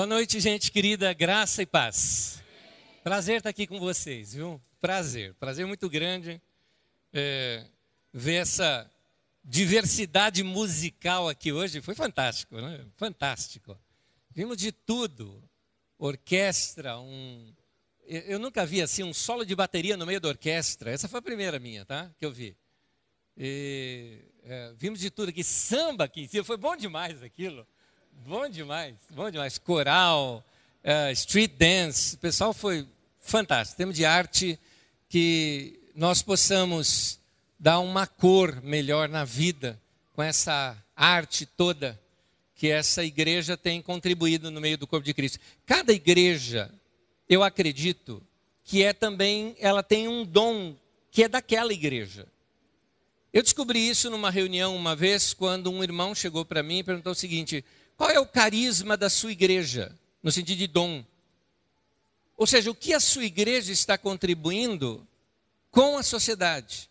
Boa noite, gente querida, graça e paz. Prazer estar aqui com vocês, viu? Prazer muito grande ver essa diversidade musical aqui hoje. Foi fantástico, né? Fantástico. Vimos de tudo, orquestra, eu nunca vi assim um solo de bateria no meio da orquestra. Essa foi a primeira minha, tá? Que eu vi. Vimos de tudo aqui, samba aqui em cima, foi bom demais aquilo. Bom demais. Coral, street dance, o pessoal foi fantástico. Temos de arte que nós possamos dar uma cor melhor na vida com essa arte toda que essa igreja tem contribuído no meio do corpo de Cristo. Cada igreja, eu acredito, que ela tem um dom que é daquela igreja. Eu descobri isso numa reunião uma vez, quando um irmão chegou para mim e perguntou o seguinte: qual é o carisma da sua igreja, no sentido de dom? Ou seja, o que a sua igreja está contribuindo com a sociedade?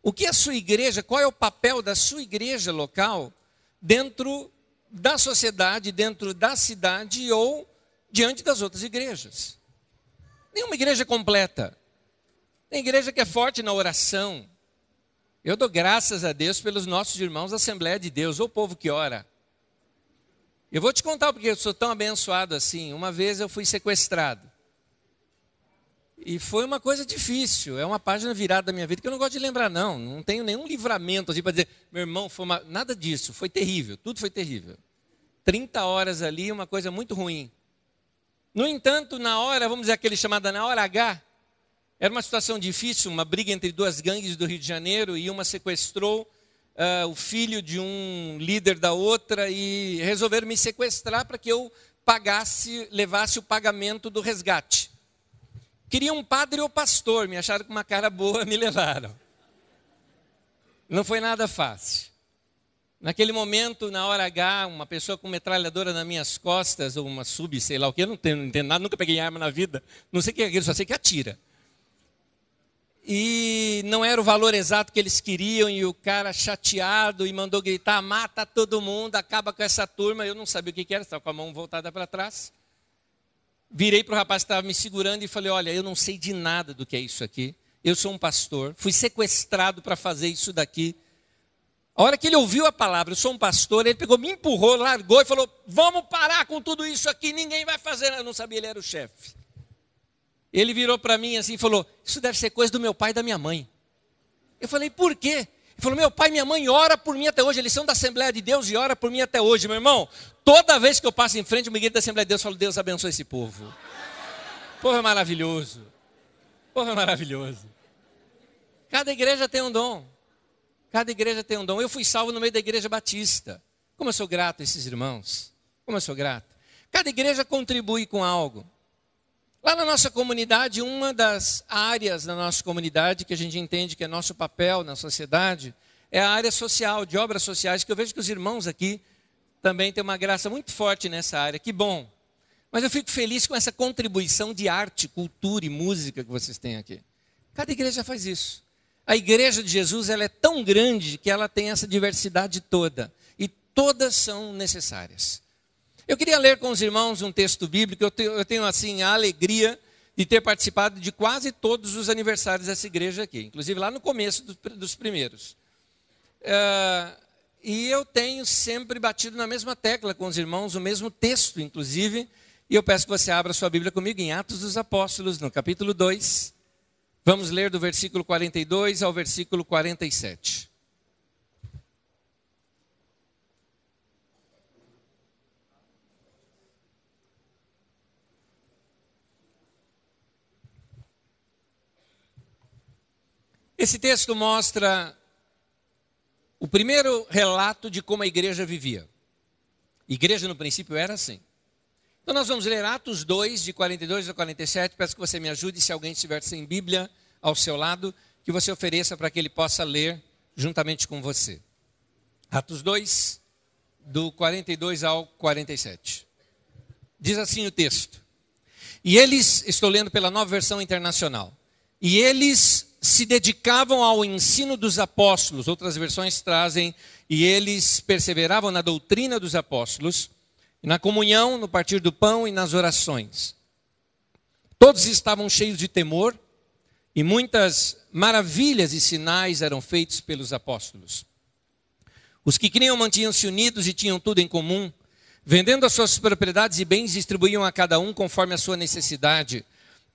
O que a sua igreja, qual é o papel da sua igreja local dentro da sociedade, dentro da cidade ou diante das outras igrejas? Nenhuma igreja completa. Tem igreja que é forte na oração. Eu dou graças a Deus pelos nossos irmãos da Assembleia de Deus, o povo que ora. Eu vou te contar porque eu sou tão abençoado assim. Uma vez eu fui sequestrado. E foi uma coisa difícil. É uma página virada da minha vida que eu não gosto de lembrar, não. Não tenho nenhum livramento assim para dizer, meu irmão, nada disso. Foi terrível, tudo foi terrível. 30 horas ali, uma coisa muito ruim. No entanto, na hora, vamos dizer aquele chamado na hora H, era uma situação difícil, uma briga entre duas gangues do Rio de Janeiro, e uma sequestrou o filho de um líder da outra e resolveram me sequestrar para que eu levasse o pagamento do resgate. Queriam um padre ou pastor, me acharam com uma cara boa, me levaram. Não foi nada fácil. Naquele momento, na hora H, uma pessoa com metralhadora nas minhas costas, ou uma sei lá o que, eu não entendo nada, nunca peguei arma na vida, não sei o que é aquilo, só sei que atira. E não era o valor exato que eles queriam, e o cara chateado e mandou gritar, mata todo mundo, acaba com essa turma. Eu não sabia o que era, estava com a mão voltada para trás. Virei para o rapaz que estava me segurando e falei, olha, eu não sei de nada do que é isso aqui. Eu sou um pastor, fui sequestrado para fazer isso daqui. A hora que ele ouviu a palavra, eu sou um pastor, ele pegou, me empurrou, largou e falou, vamos parar com tudo isso aqui, ninguém vai fazer. Eu não sabia, ele era o chefe. Ele virou para mim assim e falou, isso deve ser coisa do meu pai e da minha mãe. Eu falei, por quê? Ele falou, meu pai e minha mãe oram por mim até hoje, eles são da Assembleia de Deus e oram por mim até hoje. Meu irmão, toda vez que eu passo em frente a uma igreja da Assembleia de Deus, eu falo, Deus abençoe esse povo. Povo é maravilhoso. Povo é maravilhoso. Cada igreja tem um dom. Cada igreja tem um dom. Eu fui salvo no meio da igreja batista. Como eu sou grato a esses irmãos. Como eu sou grato. Cada igreja contribui com algo. Lá na nossa comunidade, uma das áreas da nossa comunidade que a gente entende que é nosso papel na sociedade é a área social, de obras sociais, que eu vejo que os irmãos aqui também têm uma graça muito forte nessa área. Que bom. Mas eu fico feliz com essa contribuição de arte, cultura e música que vocês têm aqui. Cada igreja faz isso. A igreja de Jesus, ela é tão grande que ela tem essa diversidade toda. E todas são necessárias. Eu queria ler com os irmãos um texto bíblico. Eu tenho assim a alegria de ter participado de quase todos os aniversários dessa igreja aqui, inclusive lá no começo dos primeiros. E eu tenho sempre batido na mesma tecla com os irmãos, o mesmo texto, inclusive, e eu peço que você abra sua Bíblia comigo em Atos dos Apóstolos, no capítulo 2. Vamos ler do versículo 42 ao versículo 47. Esse texto mostra o primeiro relato de como a igreja vivia. A igreja no princípio era assim. Então nós vamos ler Atos 2, de 42 a 47. Peço que você me ajude, se alguém estiver sem Bíblia ao seu lado, que você ofereça para que ele possa ler juntamente com você. Atos 2, do 42 ao 47. Diz assim o texto. E eles, estou lendo pela Nova Versão Internacional, e eles se dedicavam ao ensino dos apóstolos. Outras versões trazem, e eles perseveravam na doutrina dos apóstolos, na comunhão, no partir do pão e nas orações. Todos estavam cheios de temor e muitas maravilhas e sinais eram feitos pelos apóstolos. Os que criam mantinham-se unidos e tinham tudo em comum, vendendo as suas propriedades e bens, distribuíam a cada um conforme a sua necessidade.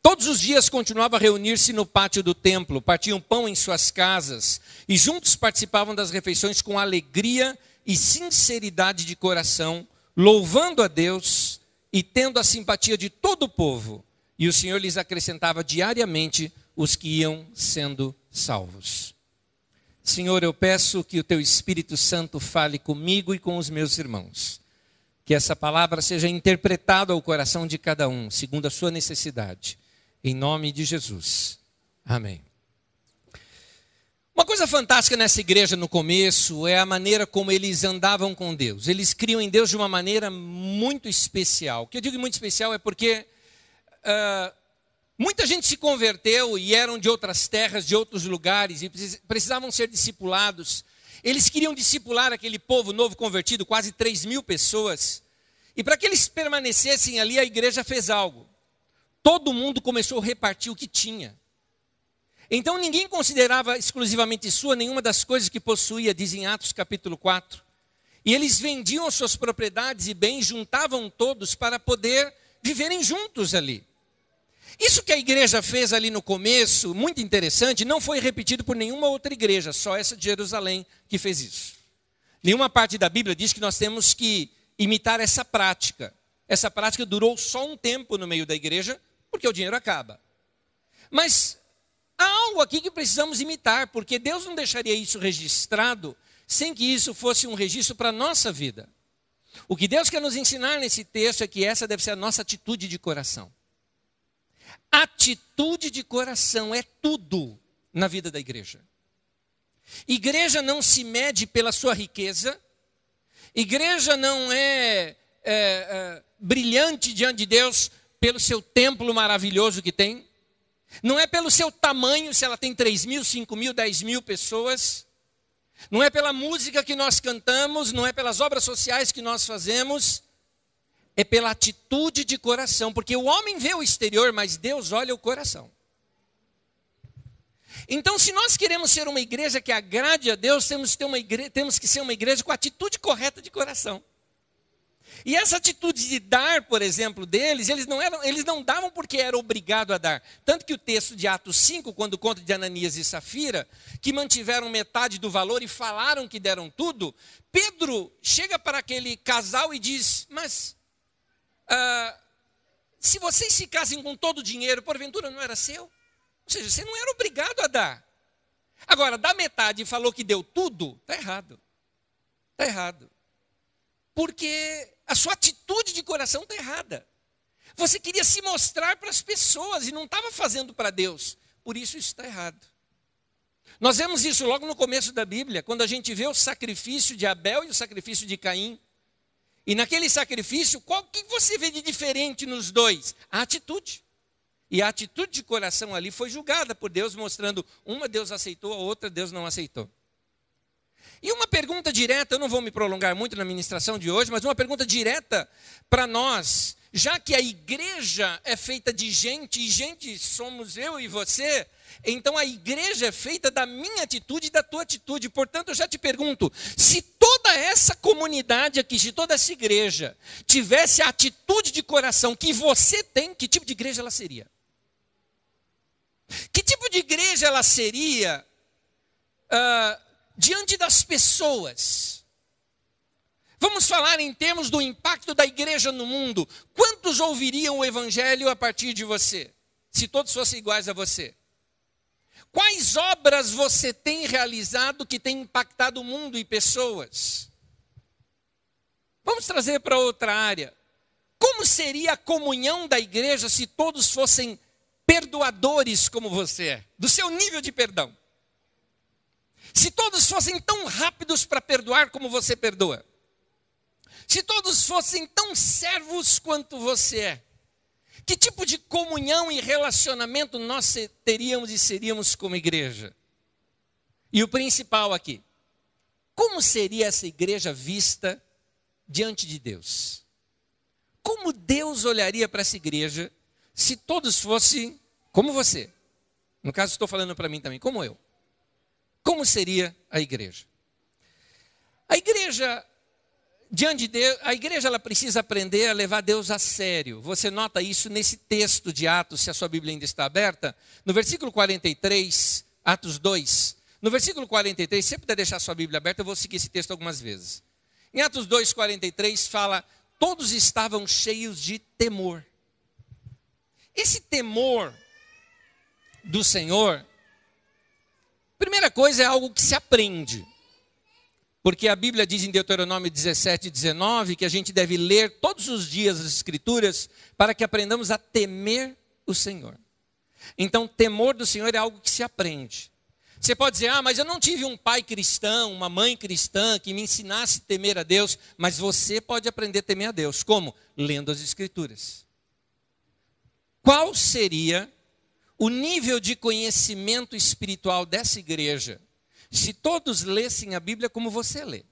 Todos os dias continuavam a reunir-se no pátio do templo, partiam pão em suas casas e juntos participavam das refeições com alegria e sinceridade de coração, louvando a Deus e tendo a simpatia de todo o povo. E o Senhor lhes acrescentava diariamente os que iam sendo salvos. Senhor, eu peço que o Teu Espírito Santo fale comigo e com os meus irmãos. Que essa palavra seja interpretada ao coração de cada um, segundo a sua necessidade. Em nome de Jesus. Amém. Uma coisa fantástica nessa igreja no começo é a maneira como eles andavam com Deus. Eles criam em Deus de uma maneira muito especial. O que eu digo muito especial é porque muita gente se converteu e eram de outras terras, de outros lugares e precisavam ser discipulados. Eles queriam discipular aquele povo novo convertido, quase 3.000 pessoas. E para que eles permanecessem ali, a igreja fez algo. Todo mundo começou a repartir o que tinha. Então ninguém considerava exclusivamente sua nenhuma das coisas que possuía, diz em Atos capítulo 4. E eles vendiam as suas propriedades e bens, juntavam todos para poder viverem juntos ali. Isso que a igreja fez ali no começo, muito interessante, não foi repetido por nenhuma outra igreja, só essa de Jerusalém que fez isso. Nenhuma parte da Bíblia diz que nós temos que imitar essa prática. Essa prática durou só um tempo no meio da igreja, porque o dinheiro acaba. Mas há algo aqui que precisamos imitar, porque Deus não deixaria isso registrado sem que isso fosse um registro para a nossa vida. O que Deus quer nos ensinar nesse texto é que essa deve ser a nossa atitude de coração. Atitude de coração é tudo na vida da igreja. Igreja não se mede pela sua riqueza. Igreja não é brilhante diante de Deus pelo seu templo maravilhoso que tem. Não é pelo seu tamanho, se ela tem 3.000, 5.000, 10.000 pessoas. Não é pela música que nós cantamos, não é pelas obras sociais que nós fazemos. É pela atitude de coração, porque o homem vê o exterior, mas Deus olha o coração. Então, se nós queremos ser uma igreja que agrade a Deus, temos que ser uma igreja com a atitude correta de coração. E essa atitude de dar, por exemplo, deles, eles não davam porque era obrigado a dar. Tanto que o texto de Atos 5, quando conta de Ananias e Safira, que mantiveram metade do valor e falaram que deram tudo, Pedro chega para aquele casal e diz, mas se vocês ficassem com todo o dinheiro, porventura não era seu? Ou seja, você não era obrigado a dar. Agora, da metade falou que deu tudo, está errado. Está errado. Porque a sua atitude de coração está errada. Você queria se mostrar para as pessoas e não estava fazendo para Deus. Por isso está errado. Nós vemos isso logo no começo da Bíblia, quando a gente vê o sacrifício de Abel e o sacrifício de Caim. E naquele sacrifício, qual que você vê de diferente nos dois? A atitude. E a atitude de coração ali foi julgada por Deus, mostrando uma Deus aceitou, a outra Deus não aceitou. E uma pergunta direta, eu não vou me prolongar muito na ministração de hoje, mas uma pergunta direta para nós, já que a igreja é feita de gente, e gente somos eu e você, então a igreja é feita da minha atitude e da tua atitude. Portanto, eu já te pergunto, se toda essa comunidade aqui, se toda essa igreja tivesse a atitude de coração que você tem, que tipo de igreja ela seria? Que tipo de igreja ela seria diante das pessoas? Vamos falar em termos do impacto da igreja no mundo. Quantos ouviriam o evangelho a partir de você, se todos fossem iguais a você? Quais obras você tem realizado que tem impactado o mundo e pessoas? Vamos trazer para outra área. Como seria a comunhão da igreja se todos fossem perdoadores como você é, do seu nível de perdão? Se todos fossem tão rápidos para perdoar como você perdoa. Se todos fossem tão servos quanto você é. Que tipo de comunhão e relacionamento nós teríamos e seríamos como igreja? E o principal aqui, como seria essa igreja vista diante de Deus? Como Deus olharia para essa igreja se todos fossem como você? No caso, estou falando para mim também, como eu. Como seria a igreja? A igreja, diante de Deus, a igreja ela precisa aprender a levar Deus a sério. Você nota isso nesse texto de Atos, se a sua Bíblia ainda está aberta. No versículo 43, Atos 2. No versículo 43, se você puder deixar a sua Bíblia aberta, eu vou seguir esse texto algumas vezes. Em Atos 2, 43, fala, todos estavam cheios de temor. Esse temor do Senhor, primeira coisa, é algo que se aprende. Porque a Bíblia diz em Deuteronômio 17, 19, que a gente deve ler todos os dias as Escrituras para que aprendamos a temer o Senhor. Então, temor do Senhor é algo que se aprende. Você pode dizer, mas eu não tive um pai cristão, uma mãe cristã que me ensinasse a temer a Deus. Mas você pode aprender a temer a Deus. Como? Lendo as Escrituras. Qual seria o nível de conhecimento espiritual dessa igreja se todos lessem a Bíblia como você lê?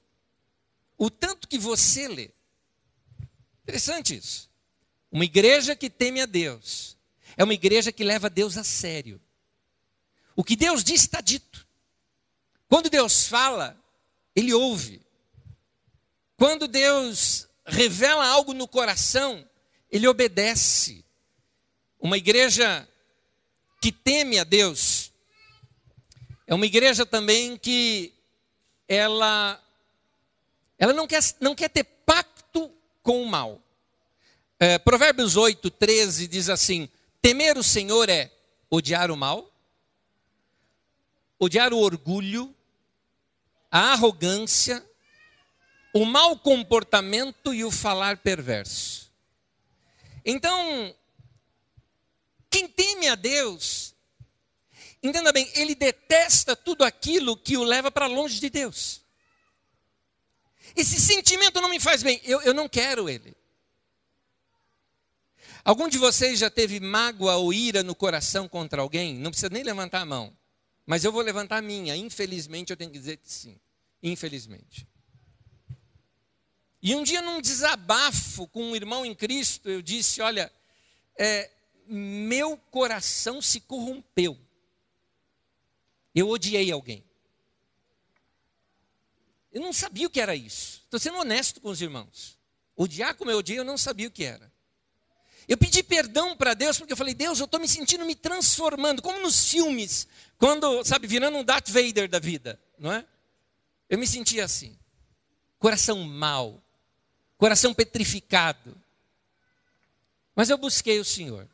O tanto que você lê. Interessante isso. Uma igreja que teme a Deus é uma igreja que leva Deus a sério. O que Deus diz está dito. Quando Deus fala, Ele ouve. Quando Deus revela algo no coração, Ele obedece. Uma igreja que teme a Deus é uma igreja também que ela não quer ter pacto com o mal. Provérbios 8, 13 diz assim, temer o Senhor é odiar o mal, odiar o orgulho, a arrogância, o mau comportamento e o falar perverso. Então, quem teme a Deus, entenda bem, ele detesta tudo aquilo que o leva para longe de Deus. Esse sentimento não me faz bem, eu não quero ele. Algum de vocês já teve mágoa ou ira no coração contra alguém? Não precisa nem levantar a mão. Mas eu vou levantar a minha. Infelizmente, eu tenho que dizer que sim. Infelizmente. E um dia, num desabafo com um irmão em Cristo, eu disse, olha, meu coração se corrompeu. Eu odiei alguém. Eu não sabia o que era isso. Estou sendo honesto com os irmãos. Odiar como eu odiei, eu não sabia o que era. Eu pedi perdão para Deus, porque eu falei, Deus, eu estou me sentindo me transformando, como nos filmes, quando, sabe, virando um Darth Vader da vida, não é? Eu me sentia assim, coração mau, coração petrificado. Mas eu busquei o Senhor,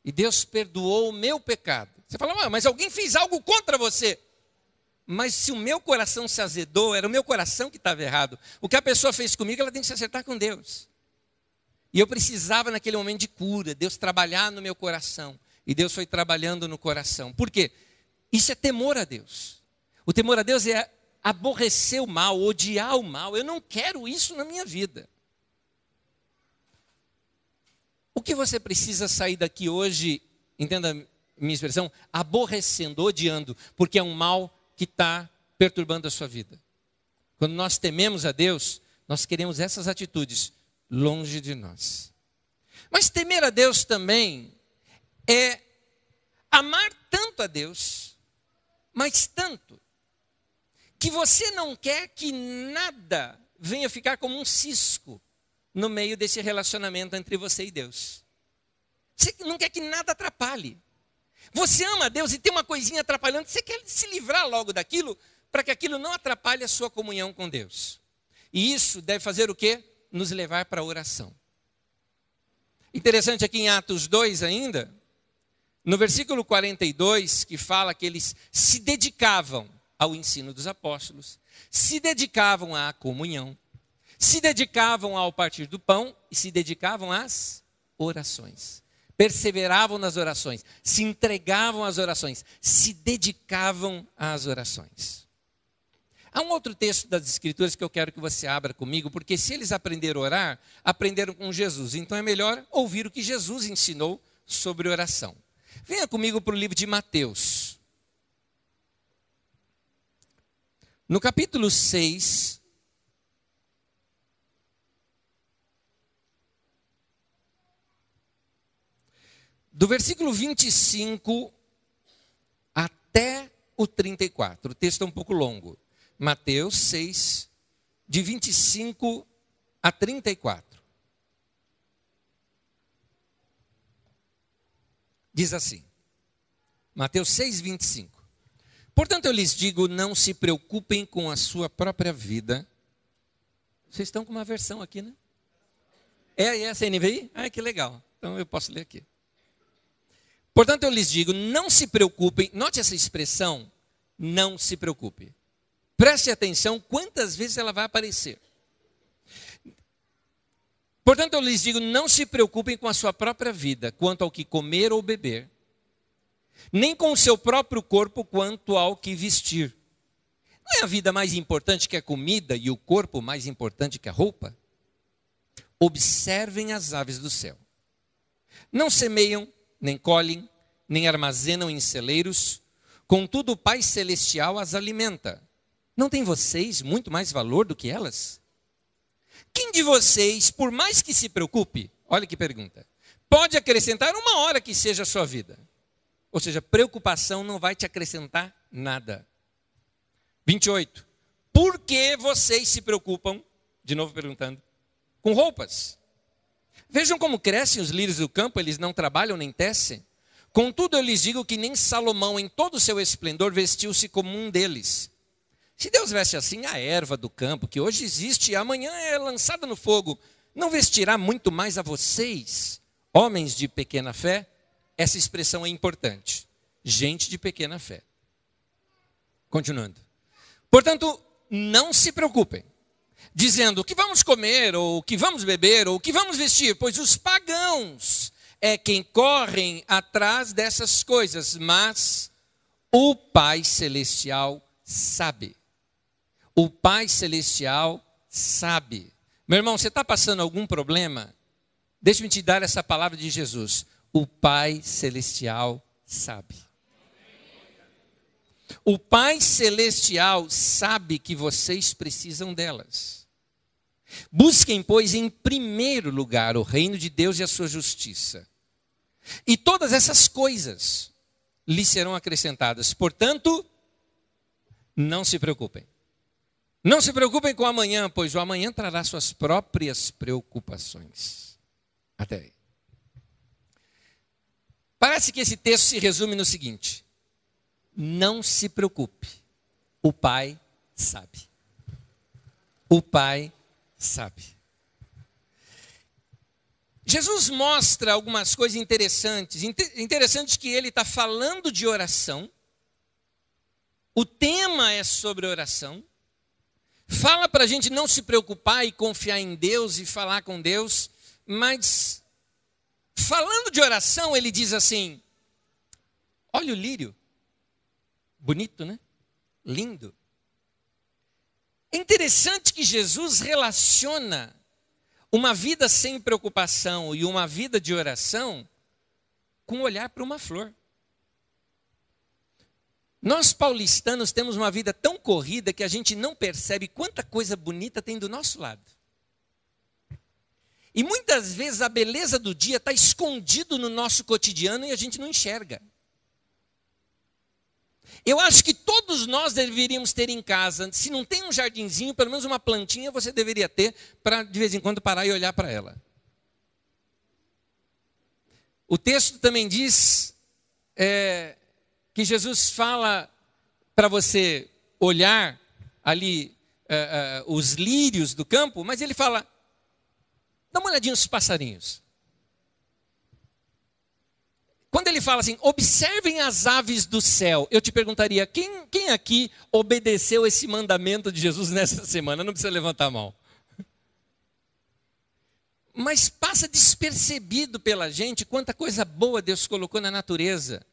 e Deus perdoou o meu pecado. Você fala, mas alguém fez algo contra você. Mas se o meu coração se azedou, era o meu coração que estava errado. O que a pessoa fez comigo, ela tem que se acertar com Deus. E eu precisava naquele momento de cura, Deus trabalhar no meu coração. E Deus foi trabalhando no coração. Por quê? Isso é temor a Deus. O temor a Deus é aborrecer o mal, odiar o mal. Eu não quero isso na minha vida. O que você precisa sair daqui hoje, entenda a minha expressão, aborrecendo, odiando, porque é um mal que está perturbando a sua vida. Quando nós tememos a Deus, nós queremos essas atitudes longe de nós. Mas temer a Deus também é amar tanto a Deus, mas tanto, que você não quer que nada venha ficar como um cisco no meio desse relacionamento entre você e Deus. Você não quer que nada atrapalhe. Você ama a Deus e tem uma coisinha atrapalhando, você quer se livrar logo daquilo, para que aquilo não atrapalhe a sua comunhão com Deus. E isso deve fazer o quê? Nos levar para a oração. Interessante aqui em Atos 2 ainda, no versículo 42, que fala que eles se dedicavam ao ensino dos apóstolos, se dedicavam à comunhão, se dedicavam ao partir do pão e se dedicavam às orações. Perseveravam nas orações, se entregavam às orações, se dedicavam às orações. Há um outro texto das Escrituras que eu quero que você abra comigo, porque se eles aprenderam a orar, aprenderam com Jesus. Então é melhor ouvir o que Jesus ensinou sobre oração. Venha comigo para o livro de Mateus. No capítulo 6, do versículo 25 até o 34. O texto é um pouco longo. Mateus 6, de 25 a 34. Diz assim, Mateus 6, 25. Portanto, eu lhes digo, não se preocupem com a sua própria vida. Vocês estão com uma versão aqui, né? É essa NVI? Ah, que legal. Então eu posso ler aqui. Portanto, eu lhes digo, não se preocupem. Note essa expressão, não se preocupe. Preste atenção quantas vezes ela vai aparecer. Portanto, eu lhes digo, não se preocupem com a sua própria vida, quanto ao que comer ou beber, nem com o seu próprio corpo, quanto ao que vestir. Não é a vida mais importante que a comida e o corpo mais importante que a roupa? Observem as aves do céu. Não semeiam, nem colhem, nem armazenam em celeiros, contudo o Pai Celestial as alimenta. Não tem vocês muito mais valor do que elas? Quem de vocês, por mais que se preocupe, olha que pergunta, pode acrescentar uma hora que seja a sua vida? Ou seja, preocupação não vai te acrescentar nada. 28. Por que vocês se preocupam, de novo perguntando, com roupas? Vejam como crescem os lírios do campo, eles não trabalham nem tecem. Contudo, eu lhes digo que nem Salomão, em todo o seu esplendor, vestiu-se como um deles. Se Deus veste assim a erva do campo, que hoje existe e amanhã é lançada no fogo, não vestirá muito mais a vocês, homens de pequena fé? Essa expressão é importante. Gente de pequena fé. Continuando. Portanto, não se preocupem, dizendo o que vamos comer, ou o que vamos beber, ou o que vamos vestir, pois os pagãos é quem correm atrás dessas coisas, mas o Pai Celestial sabe. O Pai Celestial sabe. Meu irmão, você está passando algum problema? Deixa-me te dar essa palavra de Jesus. O Pai Celestial sabe. O Pai Celestial sabe que vocês precisam delas. Busquem, pois, em primeiro lugar o reino de Deus e a sua justiça. E todas essas coisas lhes serão acrescentadas. Portanto, não se preocupem. Não se preocupem com o amanhã, pois o amanhã trará suas próprias preocupações. Até aí. Parece que esse texto se resume no seguinte: não se preocupe, o Pai sabe. O Pai sabe. Jesus mostra algumas coisas interessantes. Interessante que ele está falando de oração. O tema é sobre oração. Fala para a gente não se preocupar e confiar em Deus e falar com Deus. Mas, falando de oração, ele diz assim: olha o lírio. Bonito, né? Lindo. É interessante que Jesus relaciona uma vida sem preocupação e uma vida de oração com olhar para uma flor. Nós paulistanos temos uma vida tão corrida que a gente não percebe quanta coisa bonita tem do nosso lado. E muitas vezes a beleza do dia está escondido no nosso cotidiano e a gente não enxerga. Eu acho que todos nós deveríamos ter em casa, se não tem um jardinzinho, pelo menos uma plantinha você deveria ter para de vez em quando parar e olhar para ela. O texto também diz que Jesus fala para você olhar ali os lírios do campo, mas ele fala, dá uma olhadinha nos passarinhos. Quando ele fala assim, observem as aves do céu, eu te perguntaria, quem aqui obedeceu esse mandamento de Jesus nessa semana? Não precisa levantar a mão. Mas passa despercebido pela gente quanta coisa boa Deus colocou na natureza.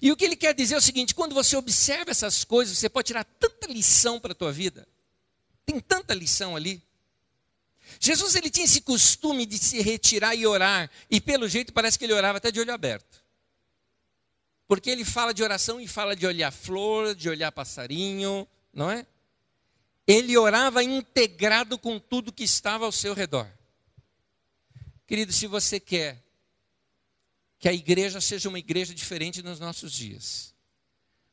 E o que ele quer dizer é o seguinte, quando você observa essas coisas, você pode tirar tanta lição para a tua vida. Tem tanta lição ali. Jesus ele tinha esse costume de se retirar e orar, e pelo jeito parece que ele orava até de olho aberto. Porque ele fala de oração e fala de olhar flor, de olhar passarinho, não é? Ele orava integrado com tudo que estava ao seu redor. Querido, se você quer que a igreja seja uma igreja diferente nos nossos dias.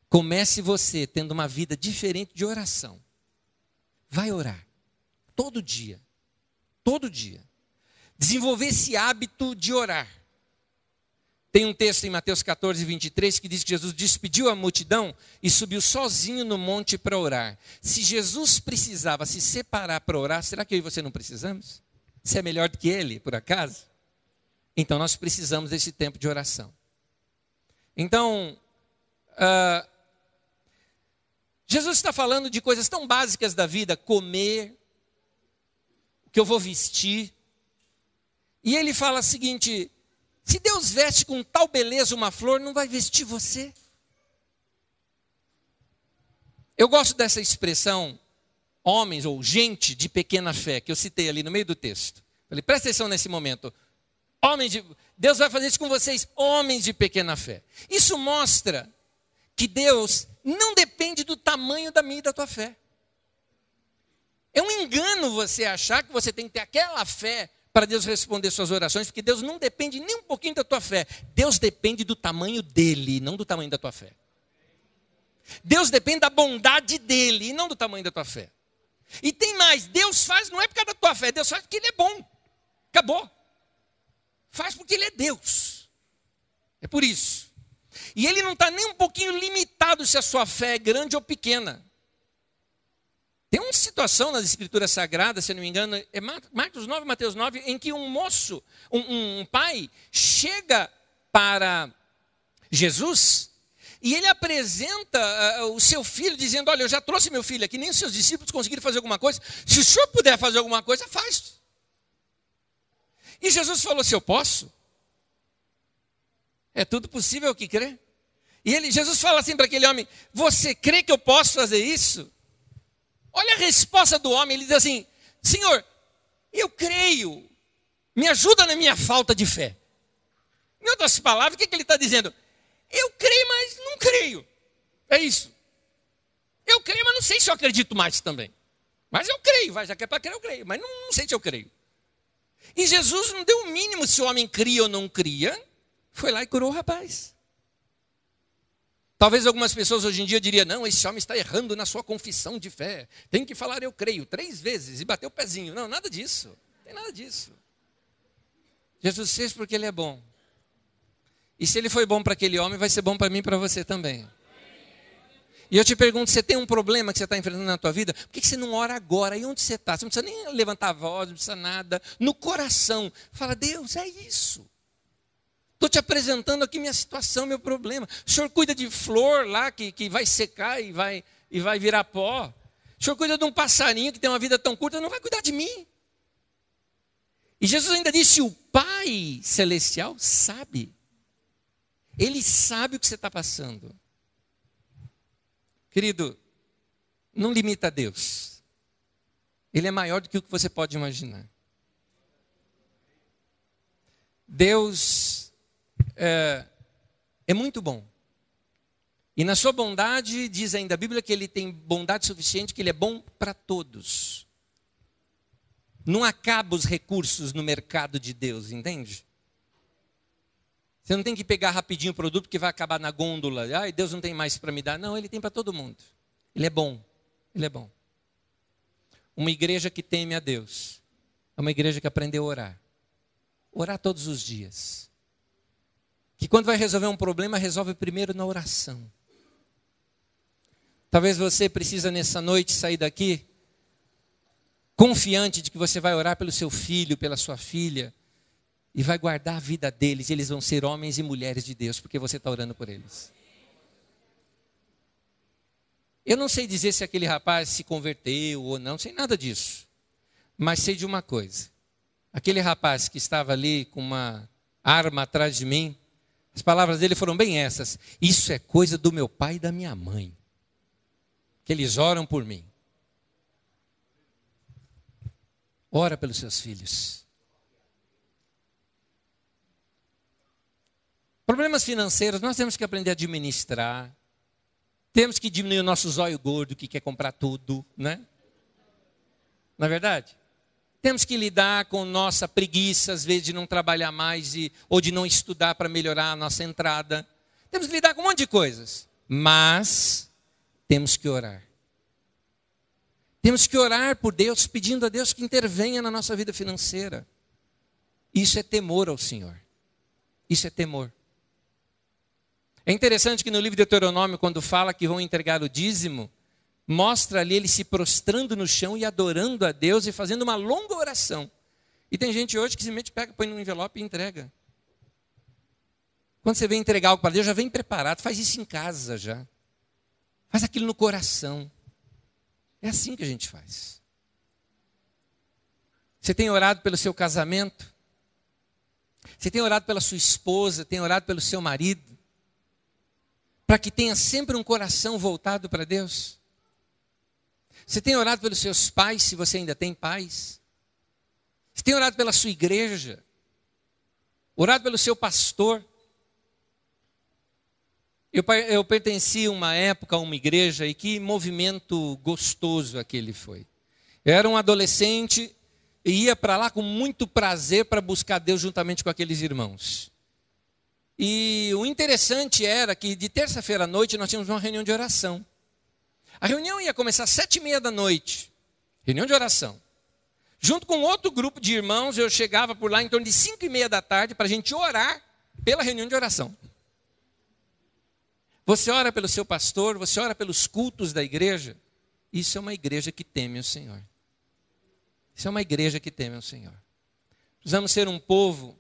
Comece você tendo uma vida diferente de oração. Vai orar. Todo dia. Todo dia. Desenvolver esse hábito de orar. Tem um texto em Mateus 14, 23, que diz que Jesus despediu a multidão e subiu sozinho no monte para orar. Se Jesus precisava se separar para orar, será que eu e você não precisamos? Você é melhor do que ele, por acaso? Então nós precisamos desse tempo de oração. Então, Jesus está falando de coisas tão básicas da vida, comer, o que eu vou vestir. E ele fala o seguinte: se Deus veste com tal beleza uma flor, não vai vestir você? Eu gosto dessa expressão, homens ou gente de pequena fé, que eu citei ali no meio do texto. Falei, presta atenção nesse momento. Deus vai fazer isso com vocês, homens de pequena fé. Isso mostra que Deus não depende do tamanho da minha e da tua fé. É um engano você achar que você tem que ter aquela fé para Deus responder suas orações, porque Deus não depende nem um pouquinho da tua fé. Deus depende do tamanho dele, não do tamanho da tua fé. Deus depende da bondade dele e não do tamanho da tua fé. E tem mais, Deus faz não é por causa da tua fé, Deus faz porque ele é bom. Acabou. Faz porque ele é Deus. É por isso. E ele não está nem um pouquinho limitado se a sua fé é grande ou pequena. Tem uma situação nas Escrituras Sagradas, se não me engano, é Marcos 9, Mateus 9, em que um moço, um pai, chega para Jesus e ele apresenta o seu filho, dizendo, olha, eu já trouxe meu filho aqui, nem os seus discípulos conseguiram fazer alguma coisa. Se o senhor puder fazer alguma coisa, faz. E Jesus falou, se eu posso? É tudo possível ao que crê. E Jesus fala assim para aquele homem, você crê que eu posso fazer isso? Olha a resposta do homem, ele diz assim, Senhor, eu creio, me ajuda na minha falta de fé. Em outras palavras, o que ele está dizendo? Eu creio, mas não creio. É isso. Eu creio, mas não sei se eu acredito mais também. Mas eu creio, já que é para crer, eu creio, mas não sei se eu creio. E Jesus não deu o mínimo se o homem cria ou não cria, foi lá e curou o rapaz. Talvez algumas pessoas hoje em dia diriam, não, esse homem está errando na sua confissão de fé. Tem que falar eu creio 3 vezes e bater o pezinho. Não, nada disso. Não tem nada disso. Jesus fez porque ele é bom. E se ele foi bom para aquele homem, vai ser bom para mim e para você também. E eu te pergunto, você tem um problema que você está enfrentando na tua vida? Por que você não ora agora? E onde você está? Você não precisa nem levantar a voz, não precisa nada. No coração, fala, Deus, é isso. Estou te apresentando aqui minha situação, meu problema. O senhor cuida de flor lá que vai secar e vai virar pó. O senhor cuida de um passarinho que tem uma vida tão curta, não vai cuidar de mim. E Jesus ainda disse, o Pai Celestial sabe. Ele sabe o que você está passando. Querido, não limita a Deus. Ele é maior do que o que você pode imaginar. Deus é muito bom. E na sua bondade, diz ainda a Bíblia que ele tem bondade suficiente, que ele é bom para todos. Não acaba os recursos no mercado de Deus, entende? Você não tem que pegar rapidinho o produto que vai acabar na gôndola. Ai, Deus não tem mais para me dar. Não, ele tem para todo mundo. Ele é bom. Ele é bom. Uma igreja que teme a Deus é uma igreja que aprendeu a orar. Orar todos os dias. Que quando vai resolver um problema, resolve primeiro na oração. Talvez você precisa nessa noite sair daqui confiante de que você vai orar pelo seu filho, pela sua filha, e vai guardar a vida deles, eles vão ser homens e mulheres de Deus, porque você está orando por eles. Eu não sei dizer se aquele rapaz se converteu ou não sei nada disso. Mas sei de uma coisa. Aquele rapaz que estava ali com uma arma atrás de mim, as palavras dele foram bem essas. Isso é coisa do meu pai e da minha mãe. Que eles oram por mim. Ora pelos seus filhos. Problemas financeiros, nós temos que aprender a administrar. Temos que diminuir o nosso zóio gordo que quer comprar tudo, né? Não é verdade? Temos que lidar com nossa preguiça, às vezes, de não trabalhar mais ou de não estudar para melhorar a nossa entrada. Temos que lidar com um monte de coisas. Mas temos que orar. Temos que orar por Deus, pedindo a Deus que intervenha na nossa vida financeira. Isso é temor ao Senhor. Isso é temor. É interessante que no livro de Deuteronômio, quando fala que vão entregar o dízimo, mostra ali ele se prostrando no chão e adorando a Deus e fazendo uma longa oração. E tem gente hoje que simplesmente pega, põe num envelope e entrega. Quando você vem entregar algo para Deus, já vem preparado. Faz isso em casa já. Faz aquilo no coração. É assim que a gente faz. Você tem orado pelo seu casamento? Você tem orado pela sua esposa? Tem orado pelo seu marido? Para que tenha sempre um coração voltado para Deus? Você tem orado pelos seus pais, se você ainda tem pais? Você tem orado pela sua igreja? Orado pelo seu pastor? Eu pertenci uma época a uma igreja e que movimento gostoso aquele foi. Eu era um adolescente e ia para lá com muito prazer para buscar Deus juntamente com aqueles irmãos. E o interessante era que de terça-feira à noite nós tínhamos uma reunião de oração. A reunião ia começar às 7h30 da noite, reunião de oração. Junto com outro grupo de irmãos, eu chegava por lá em torno de 5h30 da tarde para a gente orar pela reunião de oração. Você ora pelo seu pastor, você ora pelos cultos da igreja. Isso é uma igreja que teme o Senhor. Isso é uma igreja que teme o Senhor. Precisamos ser um povo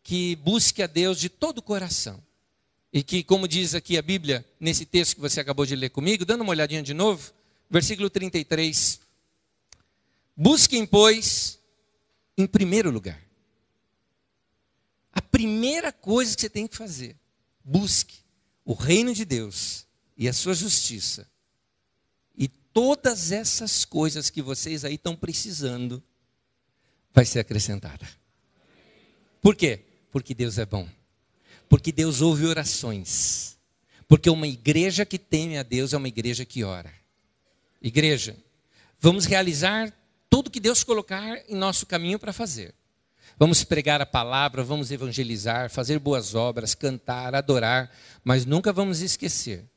que busque a Deus de todo o coração. E que, como diz aqui a Bíblia, nesse texto que você acabou de ler comigo, dando uma olhadinha de novo, versículo 33. Busquem, pois, em primeiro lugar. A primeira coisa que você tem que fazer, busque o reino de Deus e a sua justiça. E todas essas coisas que vocês aí estão precisando, vai ser acrescentada. Por quê? Porque Deus é bom. Porque Deus ouve orações. Porque uma igreja que teme a Deus é uma igreja que ora. Igreja, vamos realizar tudo que Deus colocar em nosso caminho para fazer. Vamos pregar a palavra, vamos evangelizar, fazer boas obras, cantar, adorar, mas nunca vamos esquecer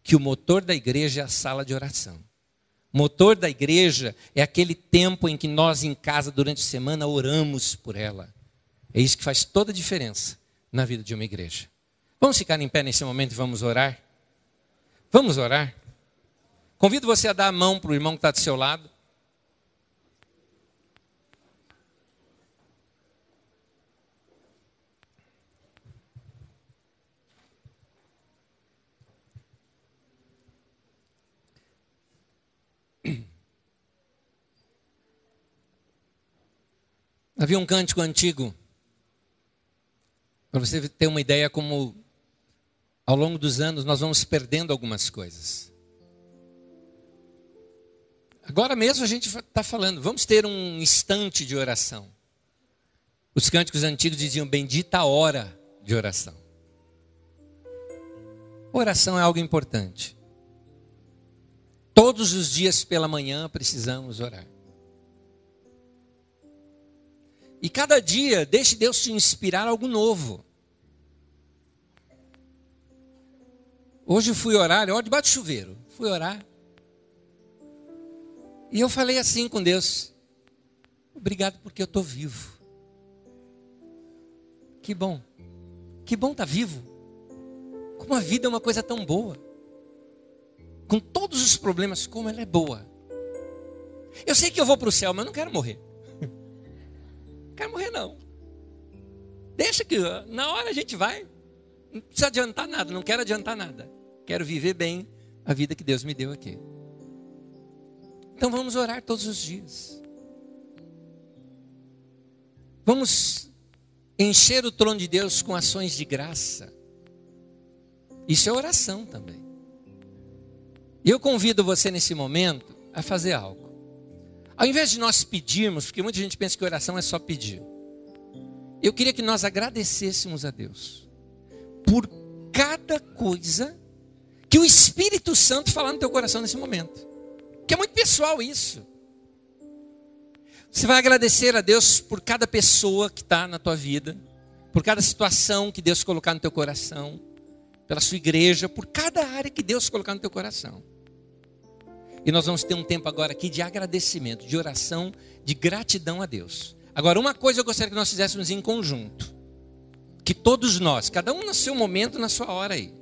que o motor da igreja é a sala de oração. O motor da igreja é aquele tempo em que nós em casa durante a semana oramos por ela. É isso que faz toda a diferença na vida de uma igreja. Vamos ficar em pé nesse momento e vamos orar? Vamos orar? Convido você a dar a mão para o irmão que está do seu lado. Havia um cântico antigo, para você ter uma ideia como ao longo dos anos nós vamos perdendo algumas coisas. Agora mesmo a gente está falando, vamos ter um instante de oração. Os cânticos antigos diziam, bendita a hora de oração. Oração é algo importante. Todos os dias pela manhã precisamos orar. E cada dia, deixe Deus te inspirar algo novo. Hoje eu fui orar, eu oro debaixo do chuveiro. Fui orar. E eu falei assim com Deus. Obrigado porque eu estou vivo. Que bom. Que bom estar vivo. Como a vida é uma coisa tão boa. Com todos os problemas, como ela é boa. Eu sei que eu vou para o céu, mas eu não quero morrer. Não quero morrer não. Deixa que na hora a gente vai. Não precisa adiantar nada, não quero adiantar nada. Quero viver bem a vida que Deus me deu aqui. Então vamos orar todos os dias. Vamos encher o trono de Deus com ações de graça. Isso é oração também. E eu convido você nesse momento a fazer algo. Ao invés de nós pedirmos, porque muita gente pensa que oração é só pedir. Eu queria que nós agradecêssemos a Deus por cada coisa que o Espírito Santo falar no teu coração nesse momento. Que é muito pessoal isso. Você vai agradecer a Deus por cada pessoa que está na tua vida, por cada situação que Deus colocar no teu coração, pela sua igreja, por cada área que Deus colocar no teu coração. E nós vamos ter um tempo agora aqui de agradecimento, de oração, de gratidão a Deus. Agora, uma coisa eu gostaria que nós fizéssemos em conjunto. Que todos nós, cada um no seu momento, na sua hora aí,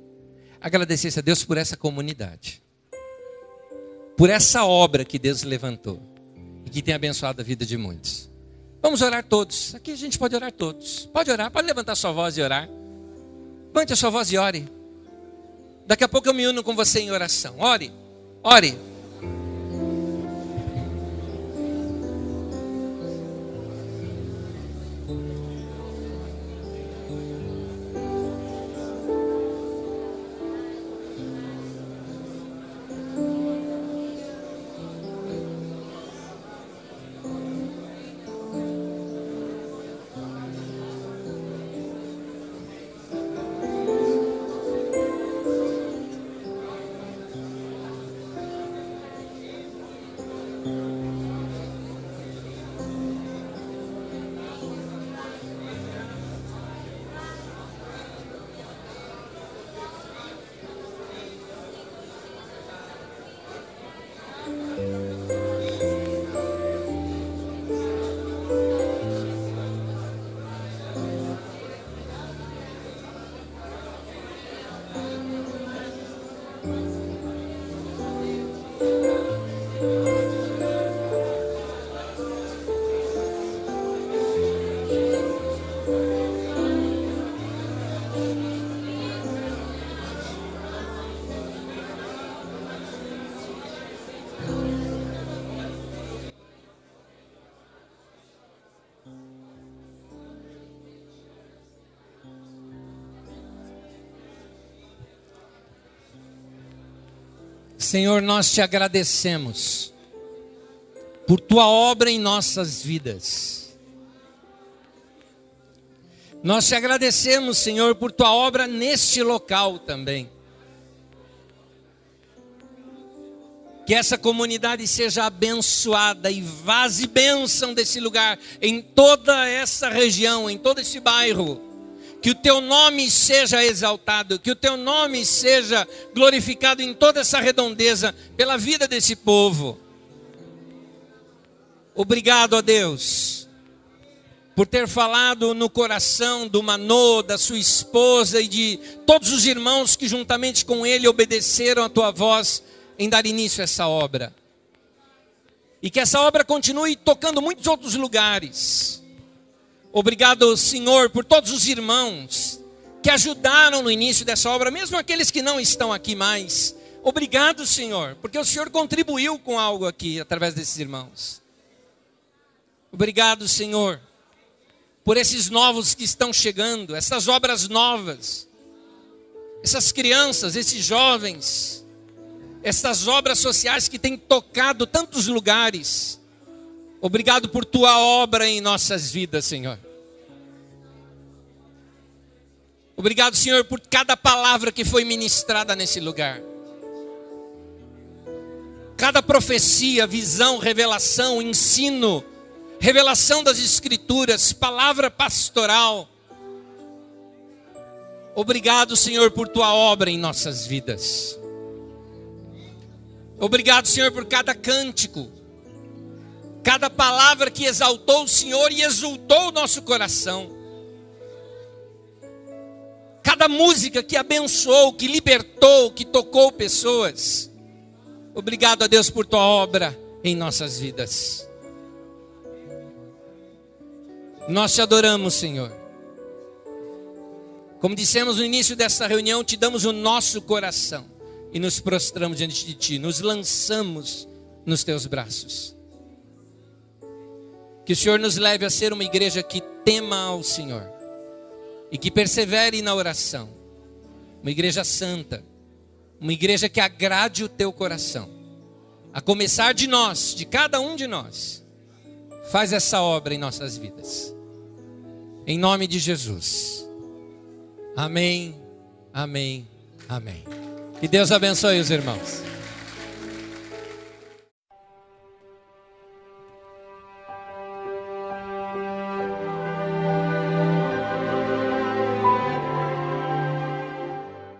agradecesse a Deus por essa comunidade. Por essa obra que Deus levantou. E que tem abençoado a vida de muitos. Vamos orar todos. Aqui a gente pode orar todos. Pode orar, pode levantar sua voz e orar. Levante a sua voz e ore. Daqui a pouco eu me uno com você em oração. Ore, ore. Senhor, nós te agradecemos por tua obra em nossas vidas. Nós te agradecemos, Senhor, por tua obra neste local também. Que essa comunidade seja abençoada e vaze bênção desse lugar, em toda essa região, em todo esse bairro. Que o teu nome seja exaltado, que o teu nome seja glorificado em toda essa redondeza, pela vida desse povo. Obrigado a Deus, por ter falado no coração do Manô, da sua esposa e de todos os irmãos que juntamente com ele obedeceram a tua voz em dar início a essa obra. E que essa obra continue tocando muitos outros lugares. Obrigado, Senhor, por todos os irmãos que ajudaram no início dessa obra, mesmo aqueles que não estão aqui mais. Obrigado, Senhor, porque o Senhor contribuiu com algo aqui através desses irmãos. Obrigado, Senhor, por esses novos que estão chegando, essas obras novas, essas crianças, esses jovens, essas obras sociais que têm tocado tantos lugares. Obrigado por tua obra em nossas vidas, Senhor. Obrigado, Senhor, por cada palavra que foi ministrada nesse lugar. Cada profecia, visão, revelação, ensino, revelação das Escrituras, palavra pastoral. Obrigado, Senhor, por tua obra em nossas vidas. Obrigado, Senhor, por cada cântico, cada palavra que exaltou o Senhor e exultou o nosso coração. Cada música que abençoou, que libertou, que tocou pessoas. Obrigado a Deus por tua obra em nossas vidas. Nós te adoramos, Senhor. Como dissemos no início desta reunião, te damos o nosso coração e nos prostramos diante de ti, nos lançamos nos teus braços. Que o Senhor nos leve a ser uma igreja que tema ao Senhor e que persevere na oração. Uma igreja santa, uma igreja que agrade o teu coração. A começar de nós, de cada um de nós. Faz essa obra em nossas vidas. Em nome de Jesus. Amém, amém, amém. Que Deus abençoe os irmãos.